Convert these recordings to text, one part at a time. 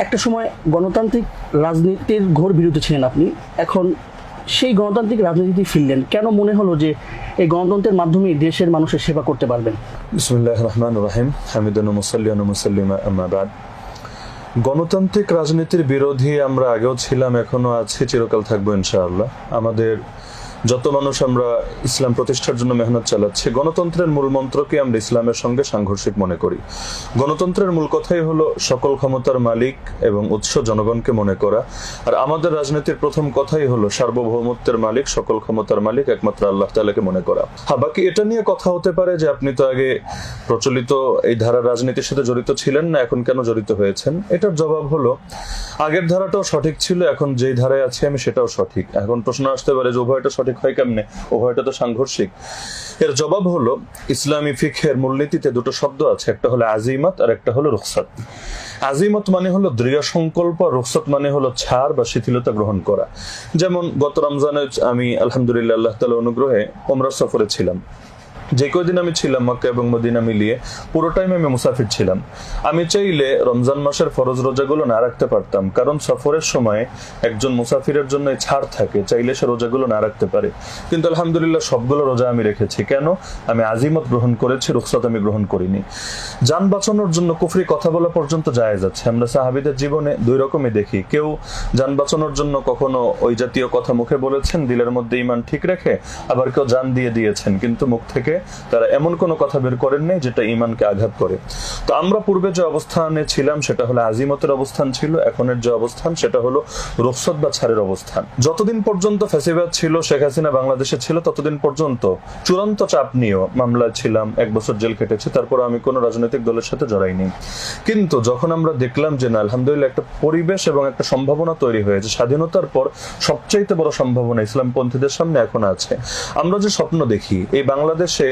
একটা সময় গণতান্ত্রিক রাজনীতির ঘোর বিরোধী ছিলেন আপনি, এখন সেই গণতান্ত্রিক রাজনীতিতে ফিরলেন, কেন মনে হলো যে এই গণতন্ত্রের মাধ্যমেই দেশের মানুষের সেবা করতে পারবেন? বিসমিল্লাহির রহমানির রহিম, হামিদুন মুসাল্লিয়ান মুসাল্লিমা আম্মা বাদ। গণতান্ত্রিক রাজনীতির বিরোধী আমরা আগেও ছিলাম, এখনো আছি, চিরকাল থাকবো ইনশাআল্লাহ। আমাদের যত মানুষ আমরা ইসলাম প্রতিষ্ঠার জন্য মেহনত চালাচ্ছি, গণতন্ত্রের মূল মন্ত্রকে আমরা ইসলামের সঙ্গে সাংঘর্ষিক মনে করি। গণতন্ত্রের মূল কথাই হলো সকল ক্ষমতার মালিক এবং উৎস জনগণকে মনে করা। আর আমাদের রাজনীতির প্রথম কথাই হলো সার্বভৌমত্বের মালিক, সকল ক্ষমতার মালিক একমাত্র আল্লাহ তাআলাকে মনে করা। হ্যাঁ, বাকি এটা নিয়ে কথা হতে পারে যে আপনি তো আগে প্রচলিত এই ধারার রাজনীতির সাথে জড়িত ছিলেন না, এখন কেন জড়িত হয়েছেন? এটার জবাব হলো আগের ধারাটাও সঠিক ছিল, এখন যেই ধারায় আছি আমি সেটাও সঠিক। এখন প্রশ্ন আসতে পারে যে উভয়টা সঠিক হয় কেমনে, উভয়টা তো সাংঘর্ষিক। এর জবাব হলো ইসলামী ফিকহের মূলনীতিতে দুটো শব্দ আছে, একটা হলো আজিমত আর একটা হলো রুখসাত। আজিমত মানে হলো দৃঢ় সংকল্প, রুখসাত মানে হলো ছাড় বা শিথিলতা গ্রহণ করা। যেমন গত রমজানে আমি আলহামদুলিল্লাহ আল্লাহ তাআলার অনুগ্রহে ওমরা সফরে ছিলাম। যে কয়দিন আমি ছিলাম মক্কা এবং মদিনা মিলিয়ে পুরো টাইম আমি মুসাফির ছিলাম। আমি চাইলে রমজান মাসের ফরজ রোজাগুলো না রাখতে পারতাম, কারণ সফরের সময় একজন মুসাফিরের জন্য ছাড় থাকে, চাইলে সে রোজাগুলো না রাখতে পারে। কিন্তু আলহামদুলিল্লাহ সবগুলো রোজা আমি রেখেছি। কেন? আমি আজিমত গ্রহণ করেছি, রুখসাত আমি গ্রহণ করিনি। যান বাঁচানোর জন্য কুফরি কথা বলা পর্যন্ত জায়েজ আছে। আমরা সাহাবীদের জীবনে দুই রকমই দেখি, কেউ যান বাঁচানোর জন্য কখনো ওই জাতীয় কথা মুখে বলেছেন দিলের মধ্যে ঈমান ঠিক রেখে, আবার কেউ জান দিয়ে দিয়েছেন কিন্তু মুখ থেকে তারা এমন কোনো কথা বের করেন নাই যেটা ঈমানকে আঘাত করে। তো আমরা পূর্বে যে অবস্থানে ছিলাম সেটা হলো আজিমতের অবস্থান ছিল, এখনের যে অবস্থান সেটা হলো রুখসাত বা ছাড়ের অবস্থান। যতদিন পর্যন্ত ফ্যাসিবাদ ছিল, শেখ হাসিনা বাংলাদেশে ছিল, ততদিন পর্যন্ত চূড়ান্ত চাপ নিয়েও মামলায় ছিলাম, 1 বছর জেল কেটেছি, তারপর আমি কোনো রাজনৈতিক দলের সাথে জড়াইনি। কিন্তু যখন আমরা দেখলাম যে না, আলহামদুলিল্লাহ একটা পরিবেশ এবং একটা সম্ভাবনা তৈরি হয়েছে, স্বাধীনতার পর সবচাইতে বড় সম্ভাবনা ইসলামপন্থীদের সামনে এখন আছে। আমরা যে স্বপ্ন দেখি এই বাংলাদেশে,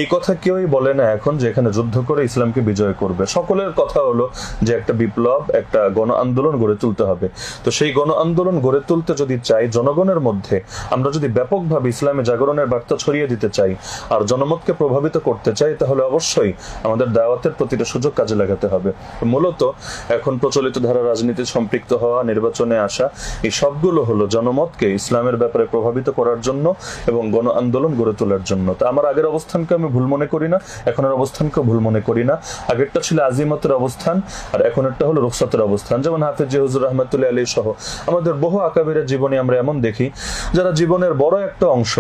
এই কথা কেউই বলে না এখন যে এখানে যুদ্ধ করে ইসলামকে বিজয় করবে। সকলের কথা হলো যে একটা বিপ্লব, একটা গণ আন্দোলন গড়ে তুলতে হবে। তো সেই গণ আন্দোলন গড়ে তুলতে যদি চাই, জনগণের মধ্যে আমরা যদি ব্যাপকভাবে ইসলামে জাগরণের বার্তা ছড়িয়ে দিতে চাই আর জনমতকে প্রভাবিত করতে চাই, তাহলে অবশ্যই আমাদের দাওয়াতের প্রতিটা সুযোগ কাজে লাগাতে হবে। মূলত এখন প্রচলিত ধারা রাজনীতি সম্পৃক্ত হওয়া, নির্বাচনে আসা, এই সবগুলো হলো জনমতকে ইসলামের ব্যাপারে প্রভাবিত করার জন্য এবং গণ আন্দোলন গড়ে তোলার জন্য। তা আমার আগের অবস্থানকে আমি ভুল মনে করি না, এখনের অবস্থানকেও ভুল মনে করি না। আগেরটা ছিল আজিমতের অবস্থান আর এখনেরটা হলো রুখসাতের অবস্থান। যেমন হাফেজ হুজুর রাহমাতুল্লাহ আলাইহি সহ আমাদের বহু আকাবিরের জীবনে আমরা এমন দেখি যারা জীবনের বড় একটা অংশ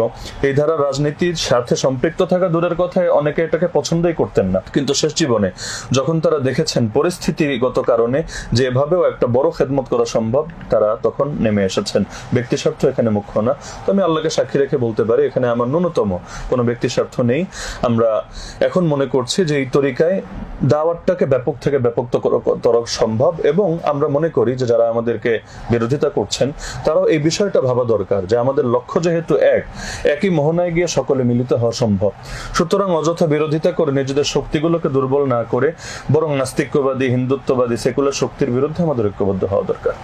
এই ধারা রাজনীতির সাথে সম্পৃক্ত থাকা দূরের কথায়, অনেকে এটাকে পছন্দই করতেন না, কিন্তু শেষ জীবনে যখন তারা দেখেছেন পরিস্থিতিগত কারণে যে এভাবেও একটা বড় খেদমত করা সম্ভব, তারা তখন নেমে এসেছেন। ব্যক্তি স্বার্থ এখানে মুখ্য না। তো আমি আল্লাহকে সাক্ষী রেখে বলতে পারি এখানে আমার ন্যূনতম কোনো ব্যক্তি স্বার্থ নেই। আমরা এখন মনে করছি যে এই তরিকায় দাওয়াতটাকে ব্যাপক থেকে ব্যাপকতর সম্ভব, এবং আমরা মনে করি যে যারা আমাদেরকে বিরোধিতা করছেন তারাও এই বিষয়টা ভাবা দরকার যে আমাদের লক্ষ্য যেহেতু একই মোহনায় গিয়ে সকলে মিলিত হওয়া সম্ভব। সুতরাং অযথা বিরোধিতা করে নিজেদের শক্তিগুলোকে দুর্বল না করে বরং নাস্তিক্যবাদী, হিন্দুত্ববাদী, সেকুলার শক্তির বিরুদ্ধে আমাদের ঐক্যবদ্ধ হওয়া দরকার।